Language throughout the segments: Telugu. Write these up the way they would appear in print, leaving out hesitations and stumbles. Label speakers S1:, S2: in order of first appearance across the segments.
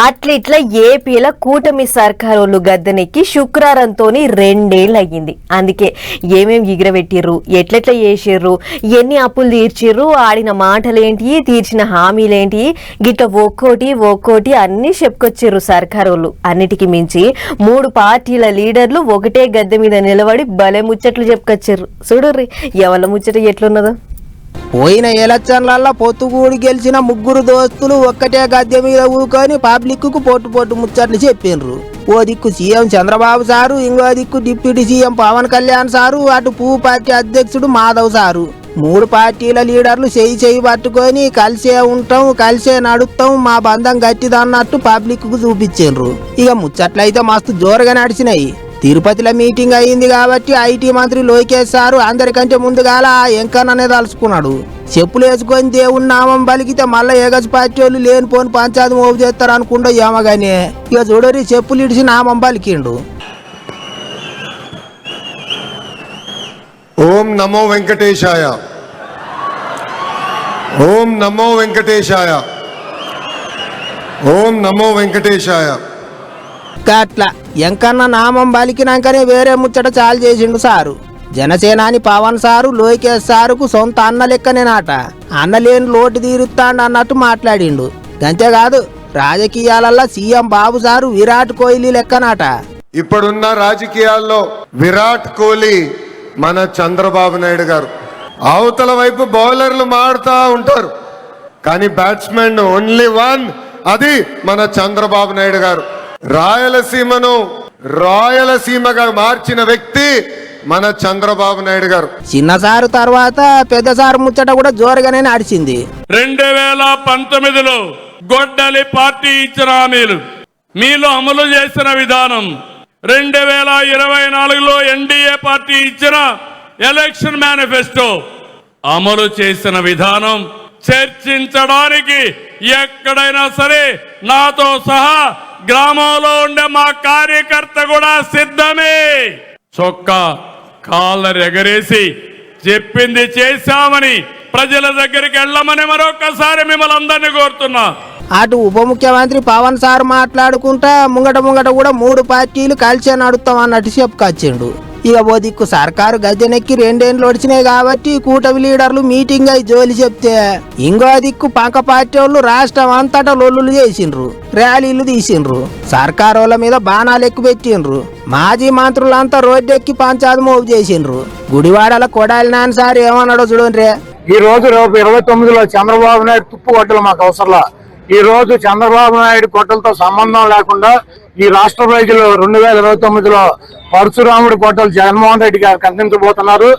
S1: అట్లిట్లా ఏపీల కూటమి సర్కారోళ్ళు గద్దెనెక్కి శుక్రవారంతోని 2 ఏళ్ళు అయ్యింది. అందుకే ఏమేమి ఎగిరబెట్టిర్రు, ఎట్లెట్లా చేసిర్రు, ఎన్ని అప్పులు తీర్చిర్రు, ఆడిన మాటలేంటి, తీర్చిన హామీలేంటి, గిట్ల ఒక్కోటి అన్ని చెప్పుకొచ్చిర్రు సర్కారోళ్ళు. అన్నిటికీ మించి 3 పార్టీల లీడర్లు ఒకటే గద్దె మీద నిలబడి భలే ముచ్చట్లు చెప్పుకొచ్చిర్రు. చూడుర్రి ఎవరి ముచ్చట ఎట్లున్నదో.
S2: పోయిన ఎలక్షన్లల్లో పొత్తుగూడి గెలిచిన 3 దోస్తులు ఒక్కటే గద్దె మీద ఊకొని పబ్లిక్ కు పొట్టు ముచ్చట్లు చెప్పిండ్రు. ఓ దిక్కు సీఎం చంద్రబాబు సారు, ఇంకో దిక్కు deputy CM Pawan Kalyan sir, అటు పువ్వు పార్టీ అధ్యక్షుడు మాధవ్ సారు. 3 పార్టీల లీడర్లు చేయి పట్టుకొని కలిసే ఉంటాం, కలిసే నడుస్తాం, మా బంధం గట్టిదన్నట్టు పబ్లిక్ కు చూపించిండ్రు. ఇక ముచ్చట్లయితే మస్తు జోరుగా నడిచినాయి. తిరుపతిలో మీటింగ్ అయింది కాబట్టి ఐటీ మంత్రి లోకేష్ సారు అందరికంటే ముందుగాల ఎంకన్ననే తలుచుకున్నాడు. చెప్పులు వేసుకొని దేవుని నామం పలికితే మళ్ళీ ఏగజ్ పార్టీ వాళ్ళు లేనిపోని పంచాయతీ మోపు చేస్తారు అనుకుంటా ఏమగానే. ఇక చూడరి చెప్పులు ఇడిచి నామం పలికిండు.
S3: ఓం నమో వెంకటేశాయ, ఓం నమో వెంకటేశాయ, ఓం నమో వెంకటేశాయ.
S2: అట్లా ఎంకన్న నామం పలికినాకనే వేరే ముచ్చట చాలు చేసిండు సారు. జనసేనాని పవన్ సారు లోకేష్ సారుకు సొంత అన్న లెక్కనేనాట. అన్నలేని లోటు తీరుస్తాడు అన్నట్టు మాట్లాడిండు. అంతేకాదు రాజకీయాలల్లో సీఎం బాబు సారు విరాట్ కోహ్లీ లెక్కనాట.
S3: ఇప్పుడున్న రాజకీయాల్లో విరాట్ కోహ్లీ మన చంద్రబాబు నాయుడు గారు. అవతల వైపు బౌలర్లు మారుతా ఉంటారు, కానీ బ్యాట్స్మెన్ ఓన్లీ వన్, అది మన చంద్రబాబు నాయుడు గారు. రాయలసీమను రాయలసీమగా మార్చిన వ్యక్తి మన చంద్రబాబు నాయుడు గారు.
S2: చిన్న సారు తర్వాత పెద్ద సారు ముచ్చట కూడా జోరుగానే నడిచింది.
S4: 2019లో గొడ్డలి పార్టీ ఇచ్చిన హామీలు మీలో అమలు చేసిన విధానం, 2024లో ఎన్డీఏ పార్టీ ఇచ్చిన ఎలక్షన్ మేనిఫెస్టో అమలు చేసిన విధానం చర్చించడానికి ఎక్కడైనా సరే నాతో సహా గ్రామంలో ఉండే మా కార్యకర్త కూడా సిద్ధమే. చొక్కా కాళ్ళ ఎగరేసి చెప్పింది చేశామని ప్రజల దగ్గరికి వెళ్ళమని మరొకసారి మిమ్మల్ని అందరినీ కోరుతున్నా.
S2: అటు ఉప ముఖ్యమంత్రి పవన్ సార్ మాట్లాడుకుంటా ముంగట కూడా 3 పార్టీలు కలిసే నడుస్తాం అన్నట్టు చెప్పుకొచ్చిండు. ఇక ఓ దిక్కు సర్కారు గద్దెనెక్కి 2 ఏళ్ళు వచ్చినాయి కాబట్టి కూటమి లీడర్లు మీటింగ్ అయి జోలి చెప్తే, ఇంకో దిక్కు పక్క పార్టీ వాళ్ళు రాష్ట్రం అంతటా లొల్లులు చేసిండ్రు, ర్యాలీలు తీసిండ్రు, సర్కారు వాళ్ళ మీద బాణాలు ఎక్కువ పెట్టిండ్రు. మాజీ మంత్రులంతా రోడ్డెక్కి పంచాయతీ మోపు చేసిండ్రు. గుడివాడల కొడాలి నాన్న సార్ ఏమన్నాడో చూడండి.
S5: ఈ రోజు 29లో చంద్రబాబు నాయుడు తుప్పు కొట్టలు మాకు అవసరంలా. ఈ రోజు చంద్రబాబు నాయుడు కొట్టలతో సంబంధం లేకుండా ఈ రాష్ట్ర ప్రజలు 2029లో పరశురాముడి కొట్టలు జగన్మోహన్ రెడ్డి గారికి అందించబోతున్నారు.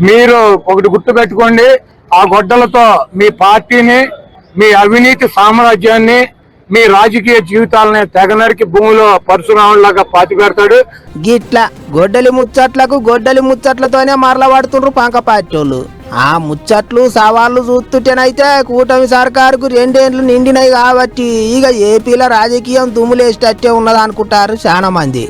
S5: మీరు ఒకటి గుర్తు పెట్టుకోండి, ఆ గొడ్డలతో మీ పార్టీని, మీ అవినీతి సామ్రాజ్యాన్ని, మీ రాజకీయ జీవితాలని తెగనరికి భూమిలో పరశురాముడిలాగా పాతి పెడతాడు.
S2: గిట్లా గొడ్డలి ముచ్చట్లతోనే మరల పడుతుండ్రు పంక పార్టీ వాళ్ళు. ఆ ముచ్చట్లు సవాళ్ళు చూస్తుంటేనైతే కూటమి సర్కారుకు 2 ఏళ్ళు నిండినాయి కాబట్టి ఇక ఏపీలో రాజకీయం దుమ్ములేసేటట్టే ఉన్నది అనుకుంటారు చాలా మంది.